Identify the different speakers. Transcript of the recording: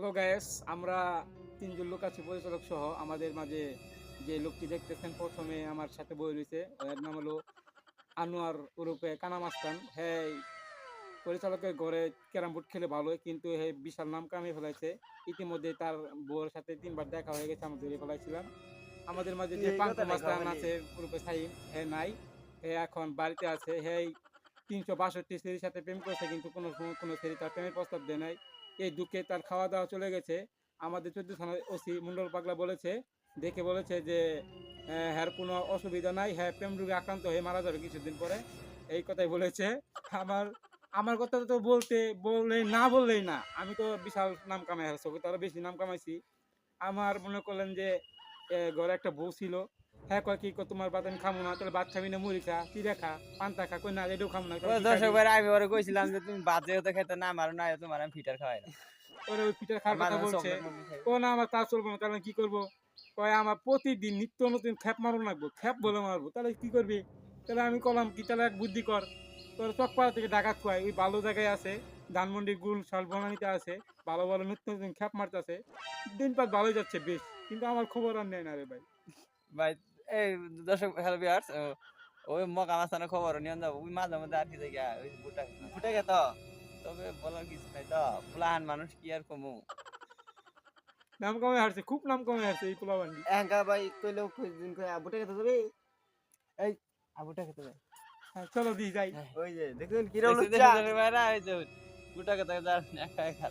Speaker 1: Hello guys, আমরা তিনজন লোক আছি পরিচালক সহ। আমাদের মাঝে যে লোকটি দেখতেছেন প্রথমে আমার সাথে বই রয়েছে, এর নাম হলো আনোয়ার ওরূপে কানা মাস্তান। হ্যাঁ, পরিচালকের ঘরে ক্যারাম বোর্ড খেলে ভালোই, কিন্তু হ্যাঁ বিশাল নাম কামিয়ে ফেলাইছে। ইতিমধ্যে তার বউয়ের সাথে 3 বার দেখা হয়ে গেছে, আমরা ধরে ফেলাইছিলাম। আমাদের মাঝে
Speaker 2: তুই
Speaker 1: যে
Speaker 2: এই
Speaker 1: পাঙ্কু
Speaker 2: কথাটাই
Speaker 1: মাস্তান
Speaker 2: কমালি।
Speaker 1: আছে ওরূপে সাইম, হ্যাঁ নাই, হ্যাঁ এখন বাড়িতে আছে। হ্যাঁ ৩৬২ সেরির সাথে প্রেম করছে, কিন্তু কোনো সময় কোনো সেরি তার প্রেমের প্রস্তাব দেয় নাই। এই দুঃখে তার খাওয়া দাওয়া চলে গেছে। আমাদের ১৪ থানার ওসি মন্ডল পাগলা বলেছে, দেখে বলেছে যে হ্যার কোনো অসুবিধা নাই, হ্যাঁ প্রেম রোগে আক্রান্ত হয়ে মারা যাবে কিছুদিন পরে। এই কথাই বলেছে। আমার আমার কথা তো বললেই না, আমি তো বিশাল নাম কামাই হারছি, ওকে তো আরো বেশি নাম কামাইছি। আমার মনে করলেন যে ঘরে একটা বউ ছিল। হ্যাঁ কয় কি কয়, তোমার ভাত আমি খামো না, তাহলে ভাত খাবি না, মুড়ি খা, চিড়া খা, পান্তা খা, কই না এটাও খাম না,
Speaker 2: ও
Speaker 1: তাহলে কি
Speaker 2: দর্শক
Speaker 1: খাবি?
Speaker 2: ভাইরা, আমি ওরে কইছিলাম যে তুমি ভাত যেহেতু খেতে না মারো না, তোমার আমি ফিটার খাওয়াই না।
Speaker 1: পরে ওই পিঠার
Speaker 2: আর
Speaker 1: খাওয়ার
Speaker 2: মাঝে
Speaker 1: কথা
Speaker 2: মাঝে
Speaker 1: বলছে।
Speaker 2: চকলেট মকলেট খাই।
Speaker 1: ও না আমার তা চলবো না, তাহলে কি করবো? কয় আমার প্রতিদিন নিত্য নতুন খ্যাপ মারো লাগবো, খ্যাপ বলে মারবো, তাহলে কি করবি? তাহলে আমি করলাম কি, তাহলে এক বুদ্ধি কর, তোর চকপাড়া থেকে ডাকাত খুয়াই, ওই ভালো জায়গায় আছে, ধানমন্ডি গুল শাল বনানিতে আছে, ভালো ভালো নিত্য নতুন খ্যাপ মারতেছে, দিনপাত ভালোই যাচ্ছে বেশ, কিন্তু আমার খবর আর নেয় না রে ভাই।
Speaker 2: ভাই, এই দর্শক হ্যালো ভিউয়ার্স, ওই মক আমার সামনে খবর নিয়ে যাবো ওই মাঝে মধ্যে আর কি জায়গা ওই বুটা বুটা গে তো, তবে বলার কিছু নাই তো, ফুলাহান মানুষ কি আর কমু।
Speaker 1: নাম কমে হারছে, খুব নাম কমে হারছে এই পোলাবান্ডি।
Speaker 2: এঙ্কা ভাই কইলেও কইদিন কই বুটা খেতে যাবে। এই বুটা খেতে যাবে।
Speaker 1: হ্যাঁ, চলো দি যাই।
Speaker 2: ওই যে দেখুন কিরম লুচ্চা। দর্শক ভাইরা, এই যে বুটা খেতে যান একা একা।